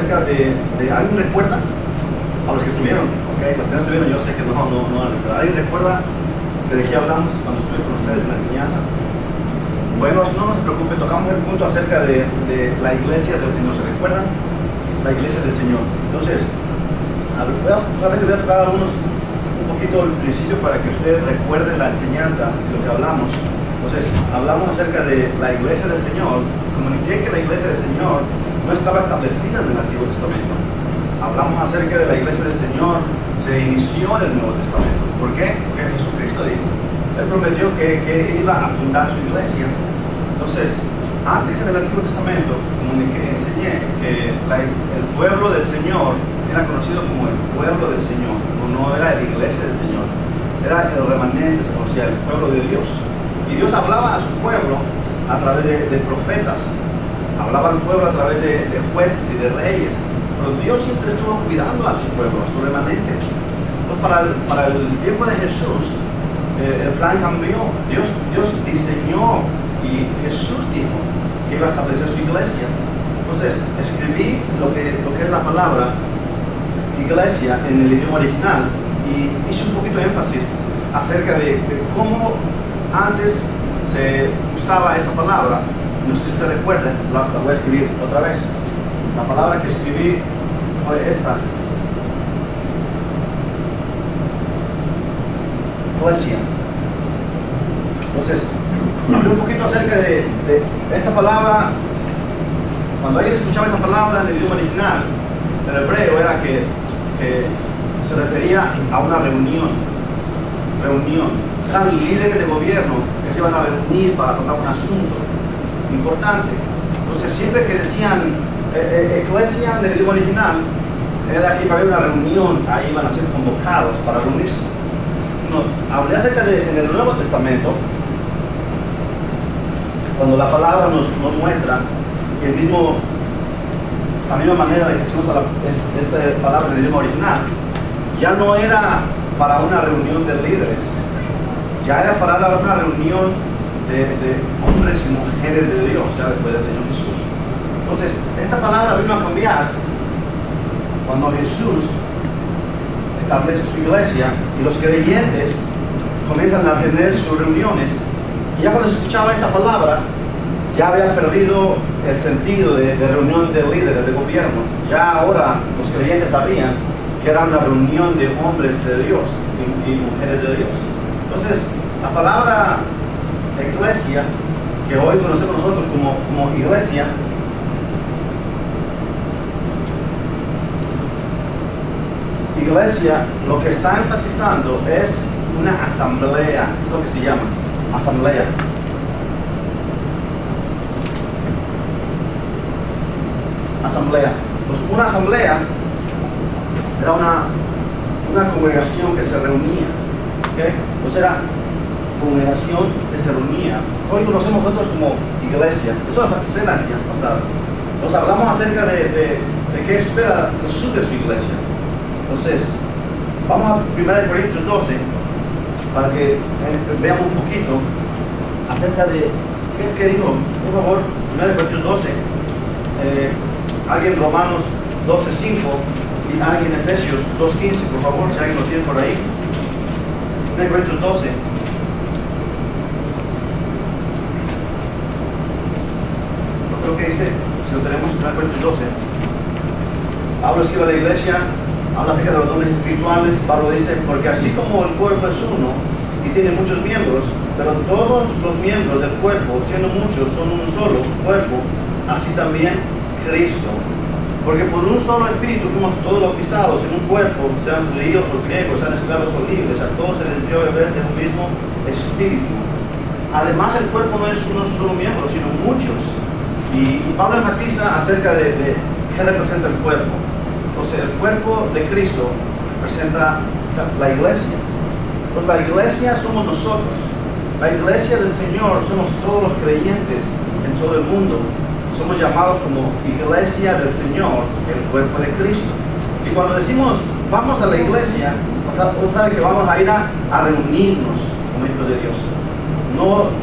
acerca de ¿alguien recuerda? A los que estuvieron, ¿ok? Los que no estuvieron, yo sé que no, pero ¿alguien recuerda de qué hablamos cuando estuve con ustedes en la enseñanza? Bueno, no se preocupe, tocamos el punto acerca de la iglesia del Señor. ¿Se recuerdan? La iglesia del Señor. Entonces, solamente voy a tocar un poquito el principio para que ustedes recuerden la enseñanza de lo que hablamos. Entonces, hablamos acerca de la iglesia del Señor. Comuniqué que la iglesia del Señor no estaba establecida en el Antiguo Testamento. Hablamos acerca de la iglesia del Señor, se inició en el Nuevo Testamento. ¿Por qué? Porque Jesucristo dijo, Él prometió que iba a fundar su iglesia. Entonces, antes en el Antiguo Testamento, enseñé que el pueblo del Señor era conocido como el pueblo del Señor, no era la iglesia del Señor, era el remanente, se conocía el pueblo de Dios. Y Dios hablaba a su pueblo a través de profetas, hablaba al pueblo a través de jueces y de reyes, pero Dios siempre estuvo cuidando a su pueblo, a su remanente. Entonces, para el tiempo de Jesús, el plan cambió. Dios diseñó y Jesús dijo que iba a establecer su iglesia. Entonces, escribí lo que es la palabra iglesia en el idioma original y hice un poquito de énfasis acerca de cómo antes se usaba esta palabra. No sé si ustedes recuerdan, la voy a escribir otra vez. La palabra que escribí fue esta: iglesia. Entonces, hablé un poquito acerca de esta palabra. Cuando alguien escuchaba esta palabra en el idioma original, el hebreo, era que se refería a una reunión. Eran líderes de gobierno que se iban a reunir para tratar un asunto importante. Entonces, siempre que decían iglesia en el idioma original, era que iba a haber una reunión, ahí iban a ser convocados para reunirse. No, hablé acerca en el Nuevo Testamento, cuando la palabra nos muestra la misma manera de que se usa esta palabra en el idioma original, ya no era para una reunión de líderes, ya era para una reunión de hombres y mujeres de Dios, ya después del Señor Jesús. Entonces, esta palabra vino a cambiar cuando Jesús establece su iglesia y los creyentes comienzan a tener sus reuniones. Y ya cuando se escuchaba esta palabra, ya había perdido el sentido de reunión de líderes de gobierno. Ya ahora los creyentes sabían que era una reunión de hombres de Dios y mujeres de Dios. Entonces, la palabra iglesia, que hoy conocemos nosotros como iglesia, iglesia, lo que está enfatizando es una asamblea, es lo que se llama, asamblea. Asamblea. Pues una asamblea era una congregación que se reunía, ¿okay? Pues era congregación que se reunía. Hoy conocemos nosotros como iglesia. Eso lo enfaticé en las días pasadas. Nos hablamos acerca de qué espera Jesús de su iglesia. Entonces, vamos a 1 Corintios 12 para que veamos un poquito acerca de qué dijo. Por favor, 1 Corintios 12. Alguien Romanos 12:5 y alguien Efesios 2:15, por favor, si alguien lo tiene por ahí. 1 Corintios 12. No creo que dice, si lo tenemos en 1 Corintios 12. Pablo escribe a la iglesia, habla acerca de los dones espirituales. Pablo dice, porque así como el cuerpo es uno y tiene muchos miembros, pero todos los miembros del cuerpo, siendo muchos, son un solo cuerpo, así también Cristo. Porque por un solo espíritu fuimos todos bautizados en un cuerpo, sean judíos o griegos, sean esclavos o libres, a todos se les dio a beber de un mismo espíritu. Además, el cuerpo no es uno solo miembro, sino muchos. Y Pablo enfatiza acerca de qué representa el cuerpo. Entonces, el cuerpo de Cristo representa la iglesia. Pues la iglesia somos nosotros. La iglesia del Señor somos todos los creyentes en todo el mundo. Somos llamados como iglesia del Señor, el cuerpo de Cristo. Y cuando decimos vamos a la iglesia, uno sabe que vamos a ir a reunirnos como hijos de Dios.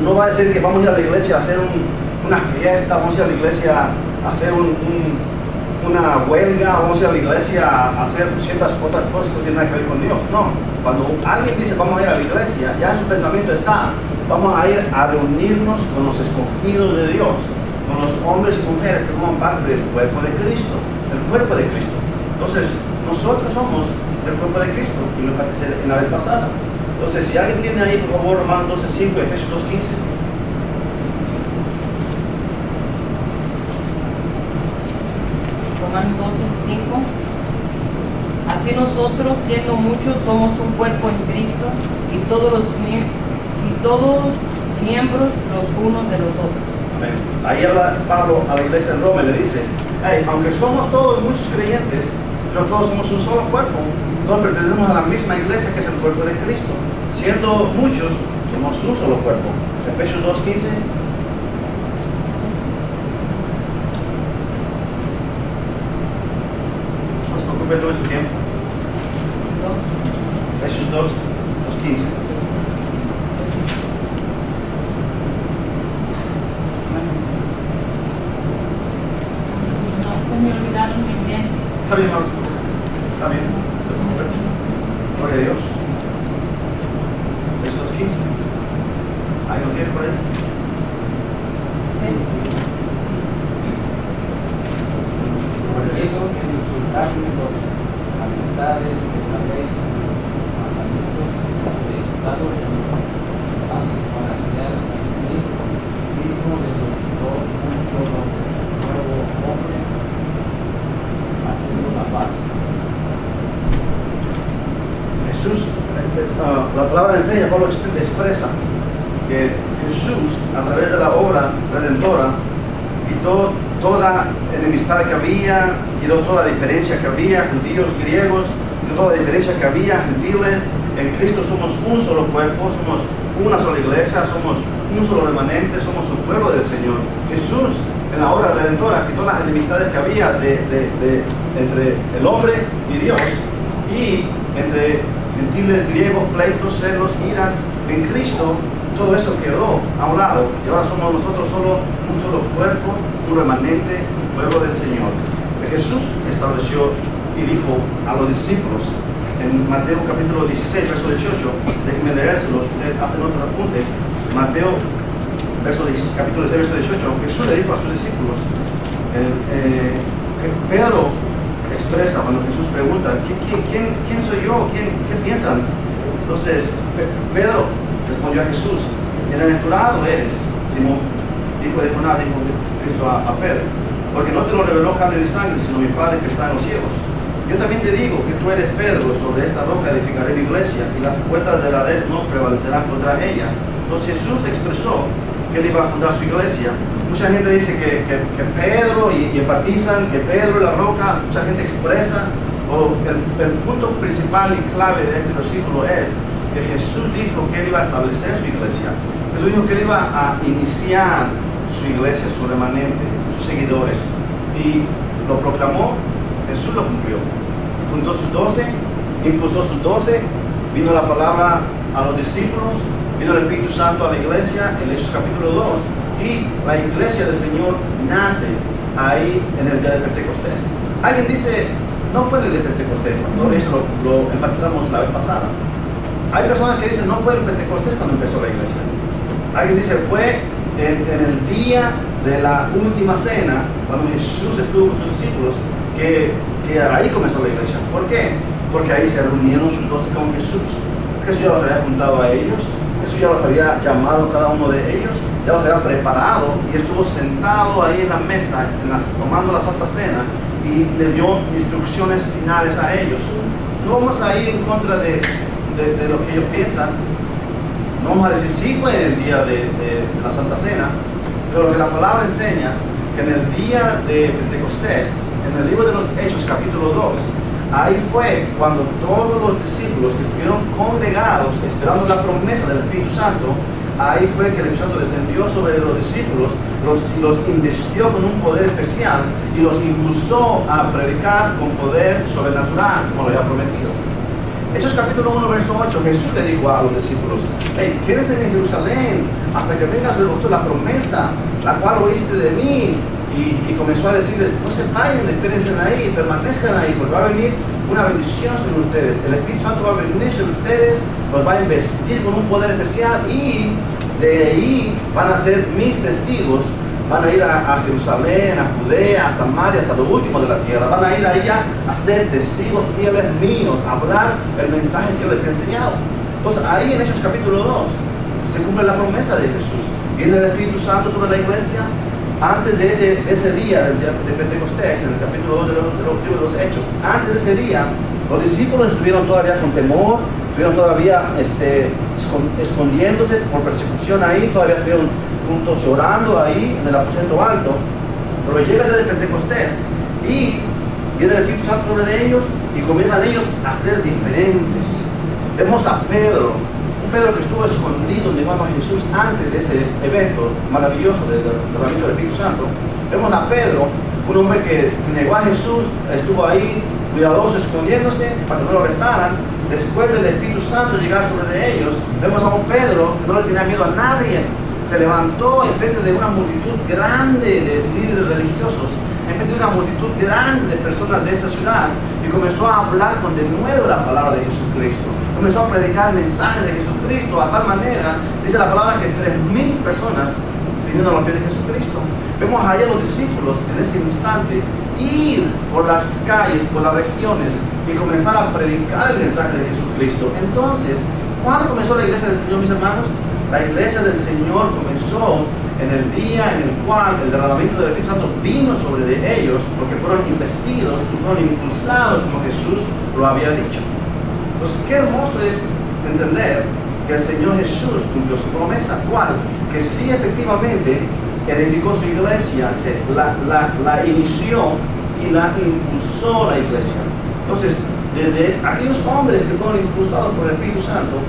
No va a decir que vamos a ir a la iglesia a hacer una fiesta, vamos a ir a la iglesia a hacer una huelga, vamos a ir a la iglesia a hacer ciertas otras cosas que no tienen nada que ver con Dios. No, cuando alguien dice vamos a ir a la iglesia, ya en su pensamiento está, vamos a ir a reunirnos con los escogidos de Dios, con los hombres y mujeres que forman parte del cuerpo de Cristo, el cuerpo de Cristo. Entonces, nosotros somos el cuerpo de Cristo, y lo enfatizé en la vez pasada. Entonces, si alguien tiene ahí, por favor, Romanos 12:5, Efesios 2:15. Romanos 12:5. Así nosotros, siendo muchos, somos un cuerpo en Cristo y todos miembros los unos de los otros. Amén. Ahí habla Pablo a la iglesia de Roma y le dice, hey, aunque somos todos muchos creyentes, pero todos somos un solo cuerpo, todos pertenecemos a la misma iglesia que es el cuerpo de Cristo. Siendo muchos, somos un solo cuerpo. Efesios 2:15. No se preocupe todo su tiempo. Efesios 2:15. Me olvidaron mi bien. Está bien, hermanos. Está bien. No se preocupe. Gloria a Dios. Efesios 2:15. Ahí lo tiene por ahí. Prohibido el insultarme los amistades, desaleos, mandamientos, ejecutados en los avances para crear en sí mismo de los dos un solo nuevo hombre, haciendo la paz. Jesús, la palabra enseña, Pablo expresa que Jesús, a través de la obra redentora, quitó toda enemistad que había, quitó toda diferencia que había, judíos, griegos, quitó toda diferencia que había, gentiles. En Cristo somos un solo cuerpo, somos una sola iglesia, somos un solo remanente, somos un pueblo del Señor. Jesús, en la obra redentora, quitó las enemistades que había entre el hombre y Dios, y entre gentiles, griegos, pleitos, celos, iras. En Cristo todo eso quedó a un lado y ahora somos nosotros solo un solo cuerpo, un remanente, pueblo del Señor. Jesús estableció y dijo a los discípulos en Mateo capítulo 16, verso 18, déjenme leérselos, ustedes hacen otro apunte. Mateo capítulo 16, verso 18, Jesús le dijo a sus discípulos, Pedro expresa cuando Jesús pregunta, ¿quién soy yo? ¿Qué piensan? Entonces Pedro respondió a Jesús, bienaventurado eres, Simón, hijo de Jonás, dijo Cristo a Pedro, porque no te lo reveló carne ni sangre, sino mi Padre que está en los cielos. Yo también te digo que tú eres Pedro, sobre esta roca edificaré mi iglesia, y las puertas del Hades no prevalecerán contra ella. Entonces Jesús expresó que él iba a fundar su iglesia. Mucha gente dice que Pedro, y enfatizan que Pedro es la roca. Mucha gente expresa, o el punto principal y clave de este versículo es que Jesús dijo que él iba a establecer su iglesia. Jesús dijo que él iba a iniciar su iglesia, su remanente, sus seguidores, y lo proclamó. Jesús lo cumplió. Juntó sus 12, impulsó sus 12, vino la palabra a los discípulos, vino el Espíritu Santo a la iglesia en Hechos capítulo 2, y la iglesia del Señor nace ahí en el día de Pentecostés. Alguien dice, no fue en el día de Pentecostés, ¿no? Eso lo enfatizamos la vez pasada. Hay personas que dicen, no fue el Pentecostés cuando empezó la iglesia. Alguien dice, fue en el día de la última cena, cuando Jesús estuvo con sus discípulos, que ahí comenzó la iglesia. ¿Por qué? Porque ahí se reunieron sus 12 con Jesús. Jesús ya los había juntado a ellos, Jesús ya los había llamado cada uno de ellos, ya los había preparado y estuvo sentado ahí en la mesa, tomando la Santa Cena, y le dio instrucciones finales a ellos. No vamos a ir en contra de lo que ellos piensan. No vamos a decir si fue en el día de la Santa Cena, pero lo que la palabra enseña, que en el día de Pentecostés, en el libro de los Hechos capítulo 2, ahí fue cuando todos los discípulos que estuvieron congregados esperando la promesa del Espíritu Santo, ahí fue que el Espíritu Santo descendió sobre los discípulos, los investió con un poder especial y los impulsó a predicar con poder sobrenatural, como lo había prometido. Hechos capítulo 1, verso 8, Jesús le dijo a los discípulos, hey, quédense en Jerusalén hasta que venga sobre vosotros la promesa, la cual oíste de mí, y comenzó a decirles, no se vayan, espérense ahí, permanezcan ahí, porque va a venir una bendición sobre ustedes. El Espíritu Santo va a venir sobre ustedes, los va a investir con un poder especial y de ahí van a ser mis testigos. Van a ir a Jerusalén, a Judea, a Samaria, hasta lo último de la tierra. Van a ir ahí a ser testigos fieles míos, a hablar el mensaje que yo les he enseñado. Entonces ahí en Hechos capítulo 2 se cumple la promesa de Jesús. Viene el Espíritu Santo sobre la iglesia antes de ese día de Pentecostés, en el capítulo 2 de los libros de los Hechos. Antes de ese día, los discípulos estuvieron todavía con temor, estuvieron todavía escondiéndose por persecución ahí, todavía estuvieron juntos orando ahí en el aposento alto. Pero llega desde Pentecostés y viene el Espíritu Santo sobre ellos y comienzan ellos a ser diferentes. Vemos a Pedro, un Pedro que estuvo escondido donde iba Jesús antes de ese evento maravilloso del derramamiento del Espíritu Santo. Vemos a Pedro, un hombre que negó a Jesús, estuvo ahí cuidadoso, escondiéndose para que no lo arrestaran. Después del Espíritu Santo llegar sobre ellos, vemos a un Pedro que no le tenía miedo a nadie. Se levantó en frente de una multitud grande de líderes religiosos, en frente de una multitud grande de personas de esta ciudad, y comenzó a hablar con denuedo la palabra de Jesucristo. Comenzó a predicar el mensaje de Jesucristo a tal manera, dice la palabra, que 3,000 personas vinieron a los pies de Jesucristo. Vemos allá a los discípulos en ese instante ir por las calles, por las regiones y comenzar a predicar el mensaje de Jesucristo. Entonces, ¿cuándo comenzó la iglesia del Señor, mis hermanos? La iglesia del Señor comenzó en el día en el cual el derramamiento del Espíritu Santo vino sobre ellos, porque fueron investidos y fueron impulsados como Jesús lo había dicho. Entonces, qué hermoso es entender que el Señor Jesús cumplió su promesa, ¿cuál? Que sí, efectivamente, edificó su iglesia, la inició y la impulsó la iglesia. Entonces, desde aquellos hombres que fueron impulsados por el Espíritu Santo,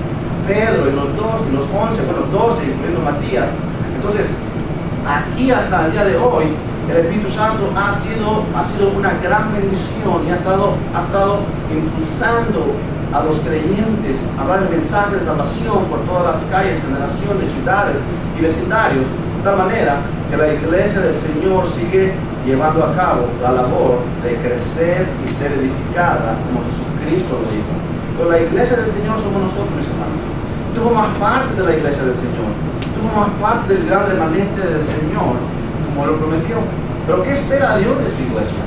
Pedro y los 11, bueno, 12, incluyendo Matías. Entonces, aquí hasta el día de hoy, el Espíritu Santo ha sido una gran bendición y ha estado impulsando a los creyentes a hablar el mensaje de salvación por todas las calles, generaciones, ciudades y vecindarios, de tal manera que la iglesia del Señor sigue llevando a cabo la labor de crecer y ser edificada como Jesucristo lo dijo. Pero la iglesia del Señor somos nosotros, mis hermanos. Tú formas parte de la iglesia del Señor. Tú formas parte del gran remanente del Señor, como lo prometió. Pero ¿qué espera Dios de su iglesia?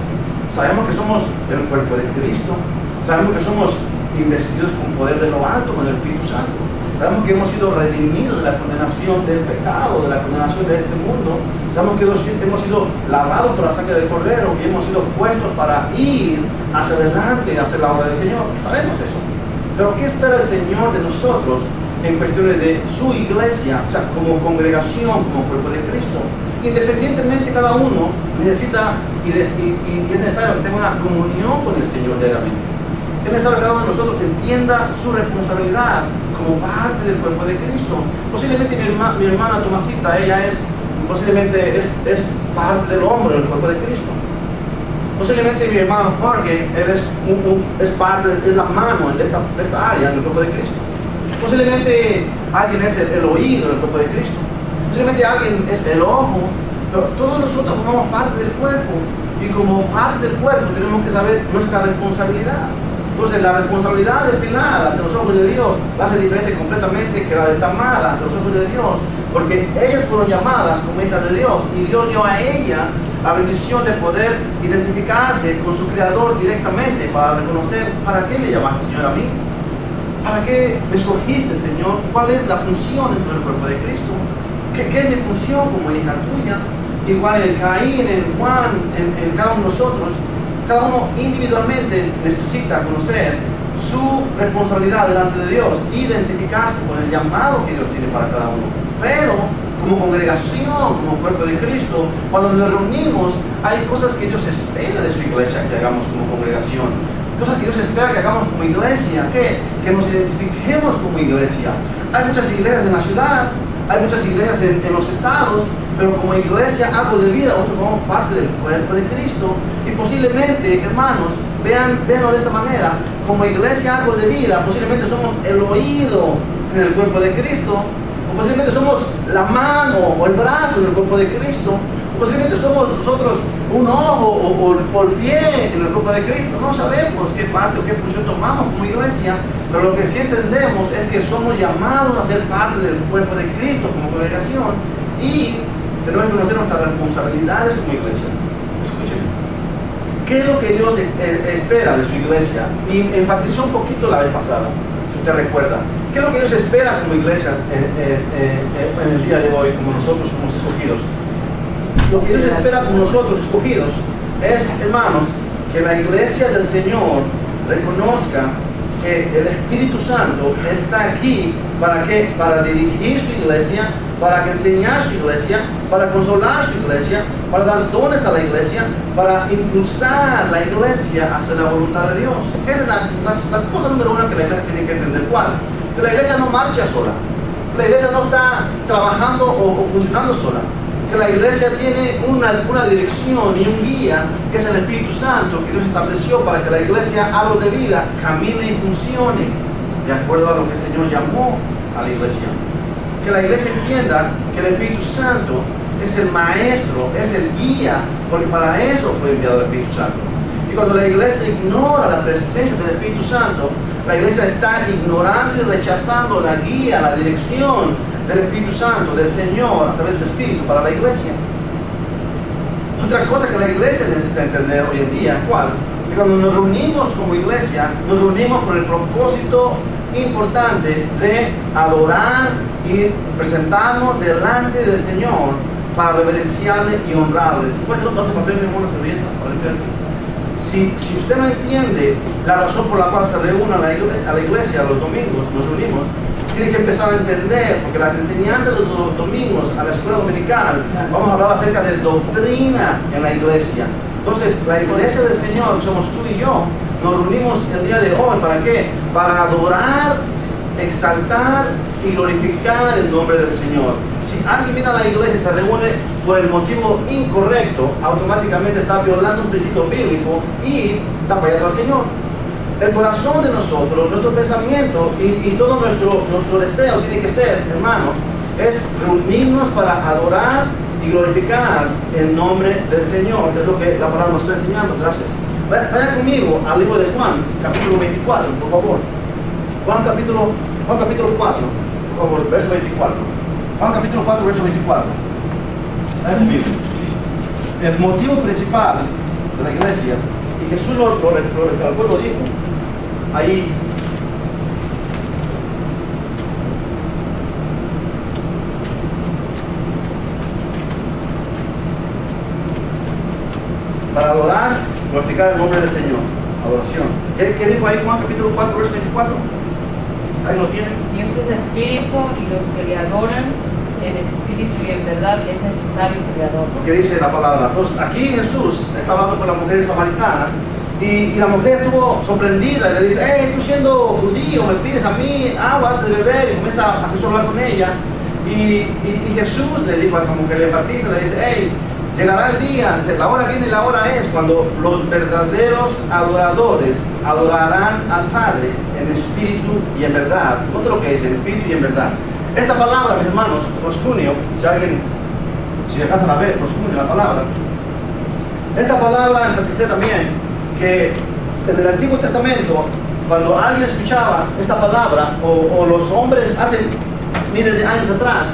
Sabemos que somos el cuerpo de Cristo. Sabemos que somos investidos con poder de lo alto, con el Espíritu Santo. Sabemos que hemos sido redimidos de la condenación del pecado, de la condenación de este mundo. Sabemos que hemos sido lavados por la sangre del Cordero y hemos sido puestos para ir hacia adelante y hacer la obra del Señor. Sabemos eso. Pero ¿qué espera el Señor de nosotros en cuestiones de su iglesia, o sea, como congregación, como cuerpo de Cristo? Independientemente, cada uno necesita y es necesario que tenga una comunión con el Señor diariamente. Es necesario que cada uno de nosotros entienda su responsabilidad como parte del cuerpo de Cristo. Posiblemente mi hermana Tomasita, ella posiblemente es parte del hombre del cuerpo de Cristo. Posiblemente mi hermano Jorge, él es la mano de esta área del cuerpo de Cristo. Posiblemente alguien es el oído del cuerpo de Cristo. Posiblemente alguien es el ojo. Pero todos nosotros formamos parte del cuerpo. Y como parte del cuerpo tenemos que saber nuestra responsabilidad. Entonces la responsabilidad de Pilar ante los ojos de Dios va a ser diferente completamente que la de Tamara ante los ojos de Dios. Porque ellas fueron llamadas como hijas de Dios. Y Dios dio a ellas la bendición de poder identificarse con su Creador directamente para reconocer para qué me llamaste, Señor, a mí. ¿Para qué me escogiste, Señor? ¿Cuál es la función dentro del cuerpo de Cristo? ¿Qué es mi función como hija tuya? Igual en Caín, en Juan, en cada uno de nosotros, cada uno individualmente necesita conocer su responsabilidad delante de Dios, identificarse con el llamado que Dios tiene para cada uno. Pero como congregación, como cuerpo de Cristo, cuando nos reunimos, hay cosas que Dios espera de su iglesia que hagamos como congregación. Cosas que Dios espera que hagamos como iglesia, que nos identifiquemos como iglesia. Hay muchas iglesias en la ciudad, hay muchas iglesias en los estados, pero como iglesia, Árbol de Vida, nosotros formamos parte del cuerpo de Cristo. Y posiblemente, hermanos, véanlo de esta manera, como iglesia, Árbol de Vida, posiblemente somos el oído en el cuerpo de Cristo, O posiblemente somos la mano o el brazo del cuerpo de Cristo. O posiblemente somos nosotros un ojo o el pie en el cuerpo de Cristo. No sabemos qué parte o qué función tomamos como iglesia, pero lo que sí entendemos es que somos llamados a ser parte del cuerpo de Cristo como congregación y tenemos que conocer nuestras responsabilidades como iglesia. Escuchen. ¿Qué es lo que Dios espera de su iglesia? Y enfatizó un poquito la vez pasada, si usted recuerda. ¿Qué es lo que Dios espera como iglesia en el día de hoy, como nosotros somos escogidos? Lo que Dios espera con nosotros escogidos es, hermanos, que la iglesia del Señor reconozca que el Espíritu Santo está aquí ¿para qué? Para dirigir su iglesia, para enseñar su iglesia, para consolar su iglesia, para dar dones a la iglesia, para impulsar la iglesia hacia la voluntad de Dios. Esa es la cosa número uno que la iglesia tiene que entender. ¿Cuál? Que la iglesia no marcha sola, la iglesia no está trabajando o funcionando sola, que la iglesia tiene una dirección y un guía que es el Espíritu Santo que Dios estableció para que la iglesia, árbol de vida, camine y funcione de acuerdo a lo que el Señor llamó a la iglesia. Que la iglesia entienda que el Espíritu Santo es el maestro, es el guía, porque para eso fue enviado el Espíritu Santo. Y cuando la iglesia ignora la presencia del Espíritu Santo, la iglesia está ignorando y rechazando la guía, la dirección del Espíritu Santo, del Señor, a través de su Espíritu para la iglesia. Otra cosa que la iglesia necesita entender hoy en día, ¿cuál? Que cuando nos reunimos como iglesia, nos reunimos con el propósito importante de adorar y presentarnos delante del Señor para reverenciarle y honrarle. Si puede tener un papel, mi hermano, servilleta para limpiar aquí. Si usted no entiende la razón por la cual se reúne a la iglesia los domingos, nos reunimos, tiene que empezar a entender, porque las enseñanzas de los domingos a la escuela dominical, vamos a hablar acerca de doctrina en la iglesia. Entonces, la iglesia del Señor, somos tú y yo, nos reunimos el día de hoy, ¿para qué? Para adorar, exaltar y glorificar el nombre del Señor. Si alguien viene a la iglesia y se reúne por el motivo incorrecto, automáticamente está violando un principio bíblico y está fallando al Señor. El corazón de nosotros, nuestro pensamiento y todo nuestro deseo tiene que ser, hermanos, es reunirnos para adorar y glorificar el nombre del Señor. Es lo que la palabra nos está enseñando. Gracias. Vaya conmigo al libro de Juan, capítulo 24, por favor. Juan capítulo 4, por favor, verso 24. Juan capítulo 4, verso 24. Vaya conmigo. El motivo principal de la iglesia, y Jesús lo dijo, ahí para adorar, glorificar el nombre del Señor. Adoración. ¿Qué dijo ahí Juan capítulo 4, verso 24? Ahí lo tienen. Dios es espíritu y los que le adoran en espíritu y en verdad es necesario que le adoren. Lo que dice la palabra. Entonces, aquí Jesús está hablando con la mujer samaritana y la mujer estuvo sorprendida y le dice: hey, tú siendo judío, me pides a mí agua antes de beber, y comienza a Jesús a hablar con ella. Y Jesús le dijo a esa mujer, le enfatiza, le dice: hey, llegará el día, la hora viene y la hora es cuando los verdaderos adoradores adorarán al Padre en espíritu y en verdad. Note lo que dice, en espíritu y en verdad. Esta palabra, mis hermanos, proscunio, si alcanzan a ver, proscunio, la palabra. Esta palabra enfaticé también que en el Antiguo Testamento, cuando alguien escuchaba esta palabra, o los hombres hace miles de años atrás,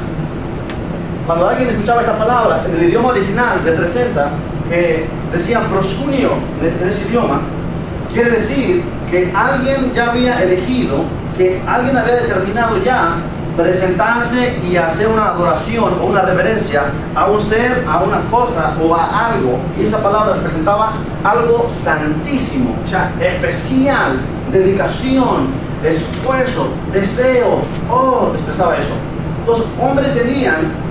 cuando alguien escuchaba esta palabra, en el idioma original representa que decían proscunio en ese idioma, quiere decir que alguien ya había elegido, que alguien había determinado ya presentarse y hacer una adoración o una reverencia a un ser, a una cosa o a algo, y esa palabra representaba algo santísimo, o sea, especial, dedicación, esfuerzo, deseo, expresaba eso. Entonces, hombres venían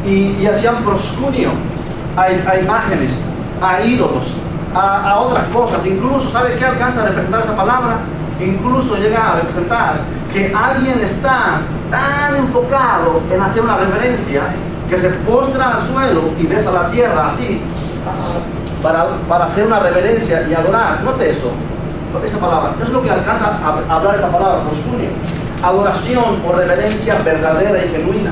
y hacían proscunio a imágenes, a ídolos, a otras cosas. Incluso, ¿sabe qué alcanza a representar esa palabra? Incluso llega a representar que alguien está tan enfocado en hacer una reverencia que se postra al suelo y besa la tierra así para hacer una reverencia y adorar. Note eso, esa palabra. Eso es lo que alcanza a hablar esa palabra, proscunio. adoración o reverencia verdadera y genuina.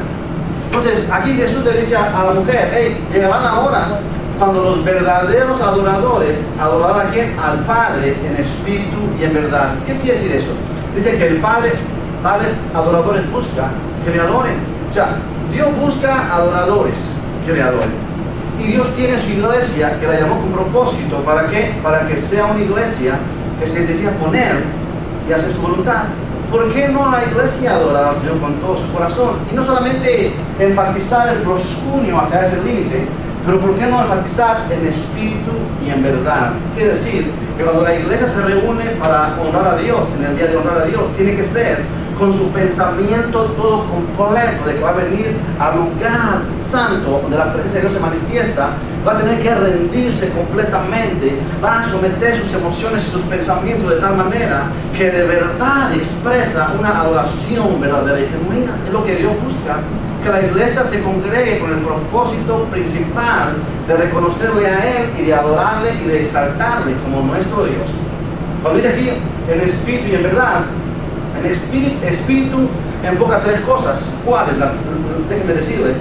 Entonces, aquí Jesús le dice a la mujer, hey, llegará la hora cuando los verdaderos adoradores adorarán a quién? Al Padre en espíritu y en verdad. ¿Qué quiere decir eso? Dice que el Padre, tales adoradores busca que le adoren. O sea, Dios busca adoradores que le adoren. Y Dios tiene su iglesia, que la llamó con propósito. ¿Para qué? Para que sea una iglesia que se identifica con Él y hace su voluntad. ¿Por qué no la iglesia adora al Señor con todo su corazón? Y no solamente enfatizar el proscunio hacia ese límite, pero ¿por qué no enfatizar en espíritu y en verdad? Quiere decir que cuando la iglesia se reúne para honrar a Dios, en el día de honrar a Dios, tiene que ser con su pensamiento todo completo de que va a venir al lugar santo donde la presencia de Dios se manifiesta. Va a tener que rendirse completamente, va a someter sus emociones y sus pensamientos de tal manera que de verdad expresa una adoración verdadera y genuina. Es lo que Dios busca, que la iglesia se congregue con el propósito principal de reconocerle a Él y de adorarle y de exaltarle como nuestro Dios. Cuando dice aquí en espíritu y en verdad, en espíritu enfoca tres cosas. ¿Cuáles? Déjenme decirle.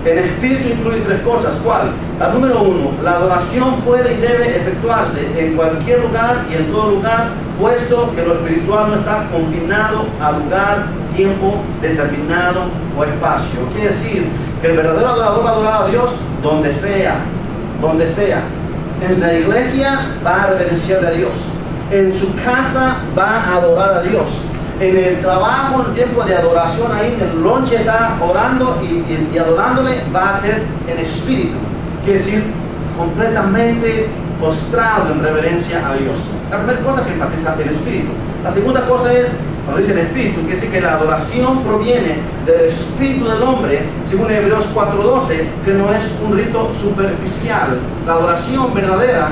En espíritu incluye tres cosas. ¿Cuál? La número uno, la adoración puede y debe efectuarse en cualquier lugar y en todo lugar, puesto que lo espiritual no está confinado a lugar, tiempo determinado o espacio. Quiere decir que el verdadero adorador va a adorar a Dios donde sea, donde sea. En la iglesia va a reverenciarle a Dios. En su casa va a adorar a Dios. En el trabajo, en el tiempo de adoración, ahí en el lonche está orando y adorándole, va a ser en espíritu. Quiere decir, completamente postrado en reverencia a Dios. La primera cosa que enfatiza el espíritu. La segunda cosa es, cuando dice el espíritu, quiere decir que la adoración proviene del espíritu del hombre, según Hebreos 4:12, que no es un rito superficial. La adoración verdadera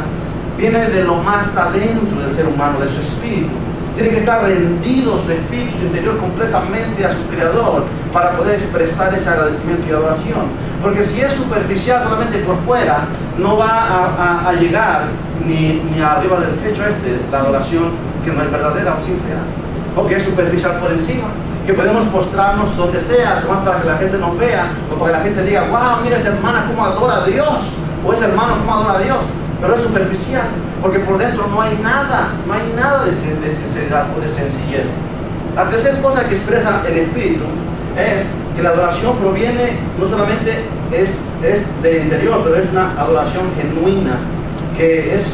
viene de lo más adentro del ser humano, de su espíritu. Tiene que estar rendido su espíritu, su interior completamente a su Creador para poder expresar ese agradecimiento y adoración. Porque si es superficial solamente por fuera, no va a llegar ni arriba del techo la adoración que no es verdadera o sincera. O que es superficial por encima, que podemos postrarnos donde sea, nomás para que la gente nos vea, o para que la gente diga, wow, mira esa hermana cómo adora a Dios, o ese hermano cómo adora a Dios. Pero es superficial, porque por dentro no hay nada de sinceridad o de sencillez. La tercera cosa que expresa el Espíritu es que la adoración proviene, no solamente es del interior, pero es una adoración genuina, que es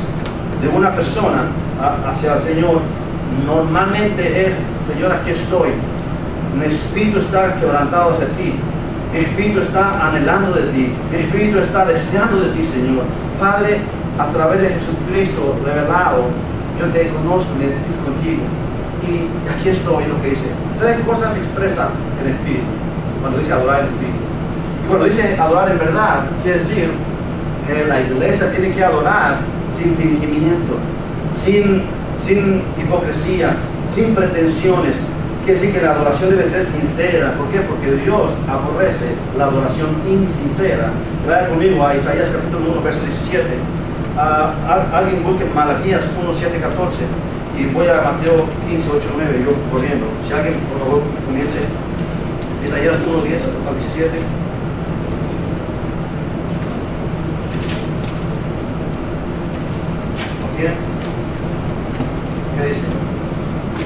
de una persona hacia el Señor. Normalmente es, Señor, aquí estoy, mi espíritu está quebrantado hacia ti, mi espíritu está anhelando de ti, mi espíritu está deseando de ti, Señor. Padre, a través de Jesucristo revelado, yo te conozco, me identifico contigo. Y aquí estoy, lo que dice. Tres cosas expresa el Espíritu, cuando dice adorar el Espíritu. Y cuando dice adorar en verdad, quiere decir que la iglesia tiene que adorar sin fingimiento, sin hipocresías, sin pretensiones. Quiere decir que la adoración debe ser sincera. ¿Por qué? Porque Dios aborrece la adoración insincera. Vaya conmigo a Isaías capítulo 1, verso 17. Alguien busque Malaquías 1, 7, 14 y voy a Mateo 15, 8, 9, yo corriendo. Si alguien, por favor, comience Isaías 1, 10 al 17. ¿Quién? ¿Qué dice?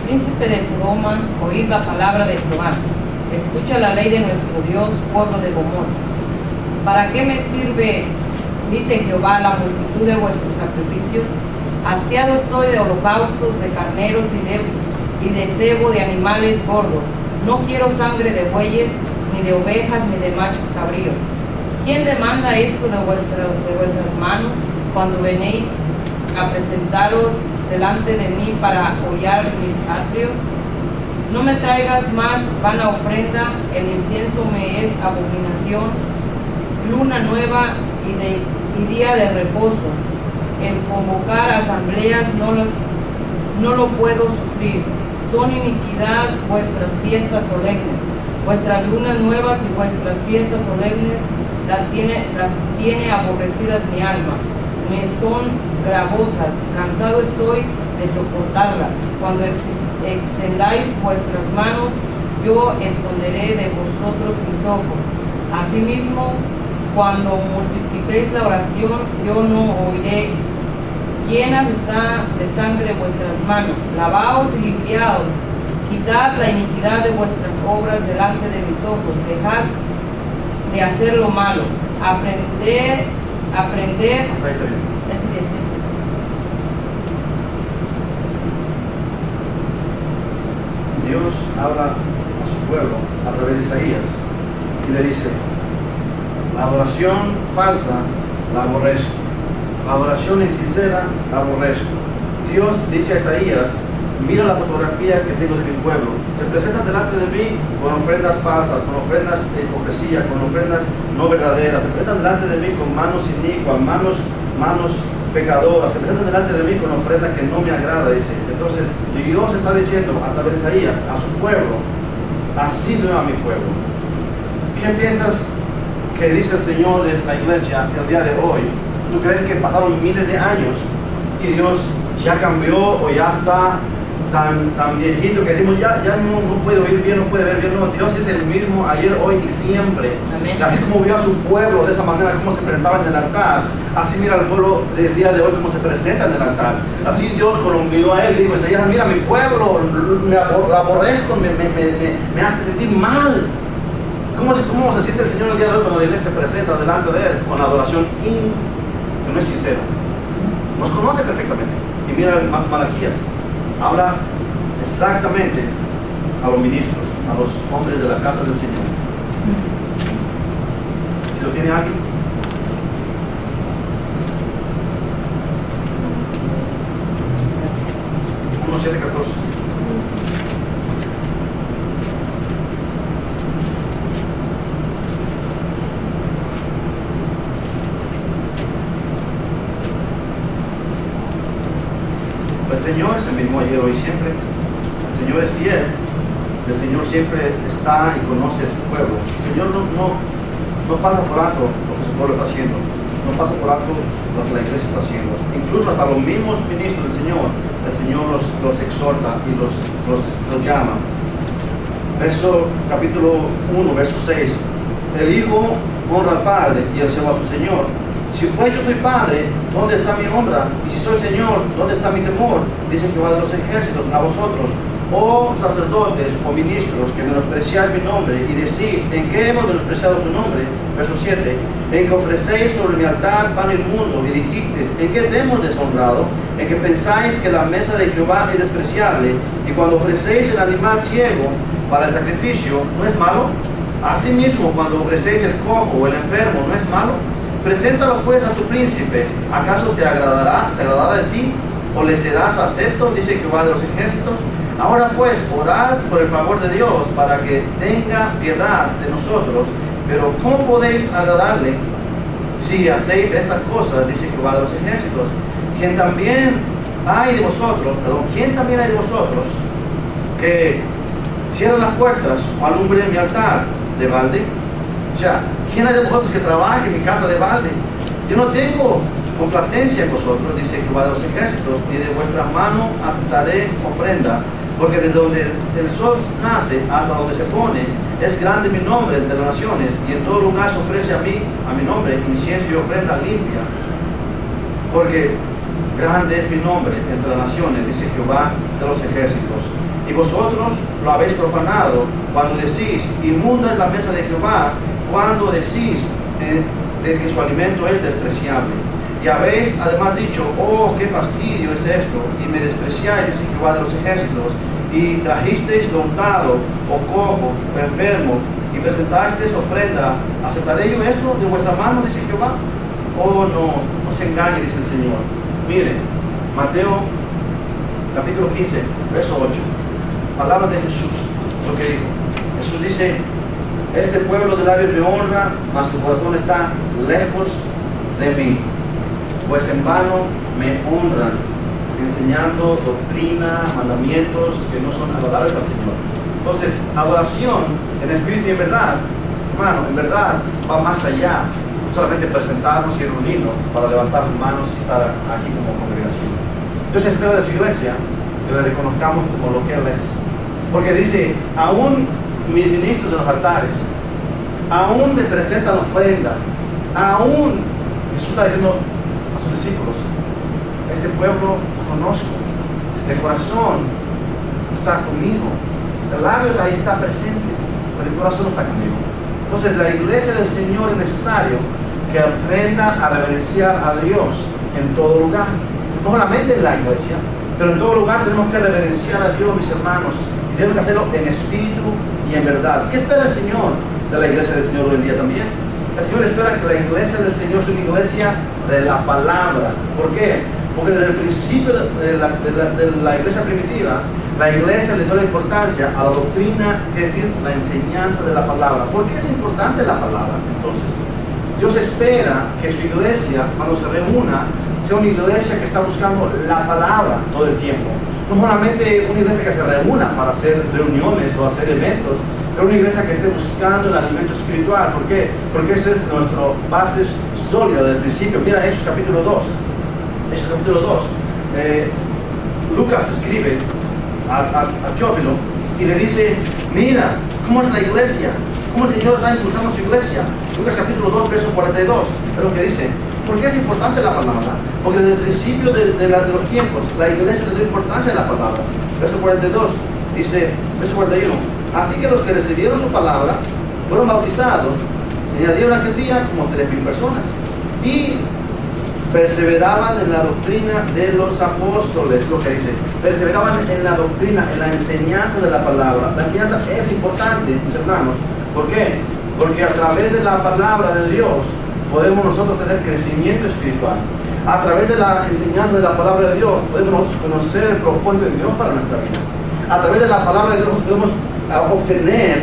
Príncipe de Sodoma, oíd la palabra de Jehová. Escucha la ley de nuestro Dios, pueblo de Gomorra. ¿Para qué me sirve, dice Jehová, la multitud de vuestros sacrificios? Hastiado estoy de holocaustos, de carneros y de cebo de animales gordos. No quiero sangre de bueyes, ni de ovejas, ni de machos cabríos. ¿Quién demanda esto de vuestras manos cuando venéis a presentaros delante de mí para hollar mis atrios? No me traigas más vana ofrenda, el incienso me es abominación, luna nueva y día de reposo. El convocar asambleas no lo puedo sufrir. Son iniquidad vuestras fiestas solemnes, vuestras lunas nuevas y vuestras fiestas solemnes las tiene aborrecidas mi alma. Me son gravosas, cansado estoy de soportarlas. Cuando extendáis vuestras manos yo esconderé de vosotros mis ojos. Asimismo, cuando multipliquéis la oración, yo no oiré. Llenas está de sangre vuestras manos, lavaos y limpiaos, quitad la iniquidad de vuestras obras delante de mis ojos, dejad de hacer lo malo, aprender. Hasta ahí está bien. Sí. Dios habla a su pueblo a través de Isaías y le dice: la adoración falsa la aborrezco, la adoración insincera la aborrezco. Dios dice a Isaías: mira la fotografía que tengo de mi pueblo, se presentan delante de mí con ofrendas falsas, con ofrendas de hipocresía, con ofrendas no verdaderas, se presentan delante de mí con manos inicuas, manos pecadoras, se presentan delante de mí con ofrendas que no me agrada, dice. Entonces Dios está diciendo a través de Isaías a su pueblo: así no a mi pueblo. ¿Qué piensas que dice el Señor de la iglesia el día de hoy? ¿Tú crees que pasaron miles de años y Dios ya cambió o ya está tan viejito que decimos ya no puede oír bien, no puede ver bien? No, Dios es el mismo ayer, hoy y siempre. Amén. Así como vio a su pueblo de esa manera, como se presentaba en el altar, así mira al pueblo del día de hoy como se presenta en el altar. Así Dios cuando miró a él dijo: Isaías, mira mi pueblo, la aborrezco, me hace sentir mal. ¿Cómo se siente el Señor el día de hoy cuando la iglesia se presenta delante de él con la adoración que no es sincera? Nos conoce perfectamente. Y mira Malaquías, habla exactamente a los ministros, a los hombres de la casa del Señor. ¿Si lo tiene alguien? Uno 7:14. El Señor es el mismo ayer, hoy y siempre. El Señor es fiel. El Señor siempre está y conoce a su pueblo. El Señor no pasa por alto lo que su pueblo está haciendo. No pasa por alto lo que la iglesia está haciendo. Incluso hasta los mismos ministros del Señor, el Señor los exhorta y los llama. Capítulo 1, verso 6. El Hijo honra al Padre y el Señor a su Señor. Si pues yo soy padre, ¿dónde está mi honra? Y si soy Señor, ¿dónde está mi temor? Dice Jehová de los ejércitos a vosotros, oh sacerdotes o ministros, que menospreciáis mi nombre y decís: ¿en qué hemos menospreciado tu nombre? Verso 7. En que ofrecéis sobre mi altar pan inmundo, y dijisteis: ¿en qué te hemos deshonrado? En que pensáis que la mesa de Jehová es despreciable, y cuando ofrecéis el animal ciego para el sacrificio, ¿no es malo? Asimismo, cuando ofrecéis el cojo o el enfermo, ¿no es malo? Preséntalo pues a tu príncipe. ¿Acaso se agradará de ti? ¿O le serás acepto? Dice Jehová de los ejércitos. Ahora pues, orad por el favor de Dios para que tenga piedad de nosotros. Pero ¿cómo podéis agradarle si hacéis estas cosas? Dice Jehová de los ejércitos. ¿Quién también hay de vosotros que cierra las puertas o alumbre mi altar de balde? O sea, ¿quién hay de vosotros que trabaje en mi casa de balde? Yo no tengo complacencia en vosotros, dice Jehová de los ejércitos, y de vuestra mano aceptaré ofrenda, porque desde donde el sol nace hasta donde se pone, es grande mi nombre entre las naciones, y en todo lugar se ofrece a mi nombre, incienso y ofrenda limpia, porque grande es mi nombre entre las naciones, dice Jehová de los ejércitos. Y vosotros lo habéis profanado cuando decís: inmunda es la mesa de Jehová, cuando decís de que su alimento es despreciable. Y habéis además dicho: oh, qué fastidio es esto, y me despreciáis, dice Jehová de los ejércitos, y trajisteis lo untado, o cojo, o enfermo, y presentasteis ofrenda. ¿Aceptaré yo esto de vuestra mano, dice Jehová? Oh, no se engañe, dice el Señor. Miren, Mateo capítulo 15, verso 8. Palabras de Jesús, lo que dijo. Jesús dice: este pueblo de labios me honra, mas su corazón está lejos de mí, pues en vano me honran, enseñando doctrina, mandamientos que no son agradables al Señor. Entonces, adoración en espíritu y en verdad, hermano, en verdad va más allá, no solamente presentarnos y reunirnos para levantar las manos y estar aquí como congregación. Dios espera de su iglesia que le reconozcamos como lo que Él es. Porque dice: aún mis ministros de los altares, aún me presentan ofrenda, aún Jesús está diciendo a sus discípulos, este pueblo conozco, el corazón está conmigo, el labios ahí está presente, pero el corazón no está conmigo. Entonces la iglesia del Señor es necesario que aprenda a reverenciar a Dios en todo lugar, no solamente en la iglesia, pero en todo lugar tenemos que reverenciar a Dios, mis hermanos, y tenemos que hacerlo en espíritu y en verdad. ¿Qué espera el Señor de la iglesia del Señor hoy en día también? El Señor espera que la iglesia del Señor sea una iglesia de la palabra. ¿Por qué? Porque desde el principio de la iglesia primitiva, la iglesia le dio la importancia a la doctrina, es decir, la enseñanza de la palabra. ¿Por qué es importante la palabra? Entonces, Dios espera que su iglesia, cuando se reúna, sea una iglesia que está buscando la palabra todo el tiempo. No solamente una iglesia que se reúna para hacer reuniones o hacer eventos, pero una iglesia que esté buscando el alimento espiritual. ¿Por qué? Porque esa es nuestra base sólida del principio. Mira Hechos capítulo 2. Hechos capítulo 2. Lucas escribe a Teófilo y le dice, mira, ¿cómo es la iglesia? ¿Cómo el Señor está impulsando su iglesia? Lucas capítulo 2, verso 42, es lo que dice. ¿Por qué es importante la palabra? Porque desde el principio de los tiempos, la iglesia le dio importancia a la palabra. Verso 42, dice, verso 41, así que los que recibieron su palabra fueron bautizados, se añadieron aquel día como 3,000 personas. Y perseveraban en la doctrina de los apóstoles, lo que dice, perseveraban en la doctrina, en la enseñanza de la palabra. La enseñanza es importante, mis hermanos. ¿Por qué? Porque a través de la palabra de Dios podemos nosotros tener crecimiento espiritual. A través de la enseñanza de la palabra de Dios podemos nosotros conocer el propósito de Dios para nuestra vida. A través de la palabra de Dios podemos obtener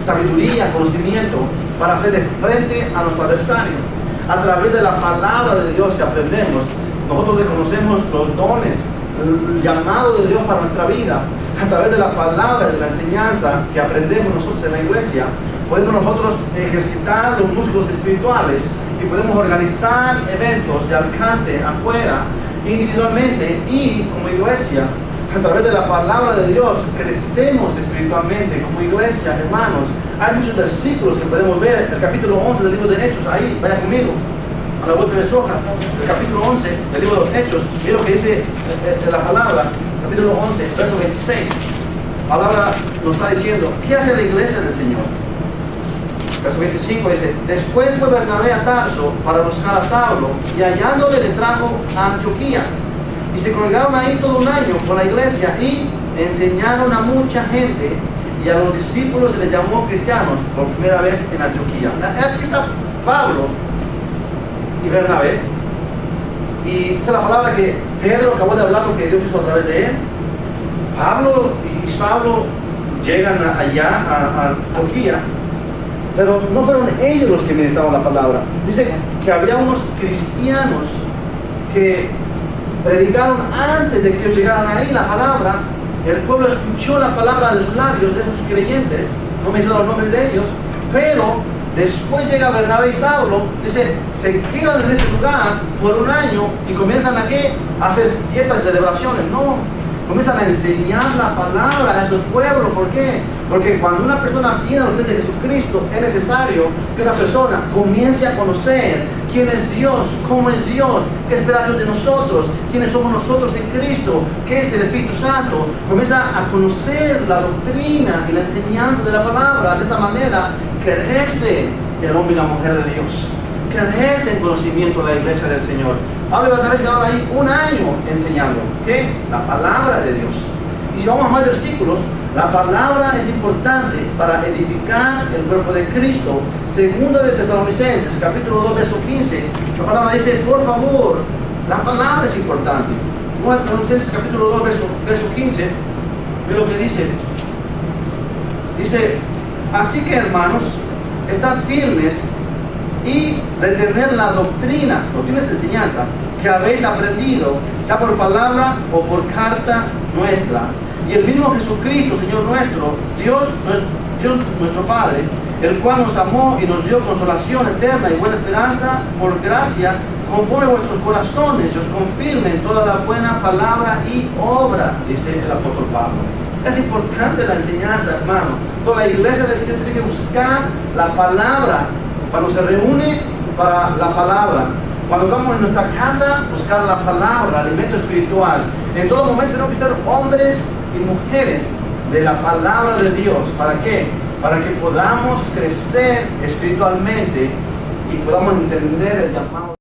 sabiduría, conocimiento para hacerle frente a nuestro adversario. A través de la palabra de Dios que aprendemos, nosotros reconocemos los dones, el llamado de Dios para nuestra vida. A través de la palabra, de la enseñanza que aprendemos nosotros en la iglesia, podemos nosotros ejercitar los músculos espirituales y podemos organizar eventos de alcance afuera, individualmente y como iglesia. A través de la palabra de Dios crecemos espiritualmente como iglesia, hermanos. Hay muchos versículos que podemos ver. El capítulo 11 del libro de Hechos, ahí, vaya conmigo, a la vuelta de soja. El capítulo 11 del libro de los Hechos, mira lo que dice la palabra, capítulo 11, verso 26. La palabra nos está diciendo, ¿qué hace la iglesia del Señor? Verso 25 dice, después fue Bernabé a Tarso para buscar a Saulo, y hallándole le trajo a Antioquía. Y se congregaron ahí todo un año con la iglesia y enseñaron a mucha gente, y a los discípulos se les llamó cristianos por primera vez en Antioquía. Aquí está Pablo y Bernabé, y esa es la palabra que Pedro acabó de hablar, lo que Dios hizo a través de él. Pablo y Saulo llegan allá a Antioquía, pero no fueron ellos los que ministraban la palabra. Dice que había unos cristianos que predicaron antes de que ellos llegaran ahí la palabra. El pueblo escuchó la palabra de los labios de esos creyentes, no menciono los nombres de ellos, pero después llega Bernabé y Saulo, dice, se quedan en ese lugar por un año y comienzan a hacer fiestas y celebraciones. No, comienzan a enseñar la palabra a esos pueblos. ¿Por qué? Porque cuando una persona viene a los pies de Jesucristo, es necesario que esa persona comience a conocer quién es Dios, cómo es Dios, qué espera Dios de nosotros, quiénes somos nosotros en Cristo, qué es el Espíritu Santo. Comienza a conocer la doctrina y la enseñanza de la palabra. De esa manera crece el hombre y la mujer de Dios, crece en conocimiento de la iglesia del Señor. Pablo y Bernabé se quedaron ahí un año enseñando ¿qué? La palabra de Dios. Y si vamos a más versículos, la palabra es importante para edificar el cuerpo de Cristo. Segunda de Tesalonicenses, capítulo 2, verso 15, la palabra dice, por favor, la palabra es importante. Segunda de Tesalonicenses, capítulo 2, verso 15, ve lo que dice. Dice, así que hermanos, estad firmes y retener la doctrina es enseñanza que habéis aprendido, sea por palabra o por carta nuestra. Y el mismo Jesucristo, Señor nuestro, Dios nuestro Padre, el cual nos amó y nos dio consolación eterna y buena esperanza por gracia conforme vuestros corazones os confirmen toda la buena palabra y obra, dice el apóstol Pablo. Es importante la enseñanza, hermano. Toda la iglesia del Señor tiene que buscar la palabra. Cuando se reúne para la palabra, cuando estamos en nuestra casa, buscar la palabra, alimento espiritual. En todo momento tenemos que ser hombres y mujeres de la palabra de Dios. ¿Para qué? Para que podamos crecer espiritualmente y podamos entender el llamado.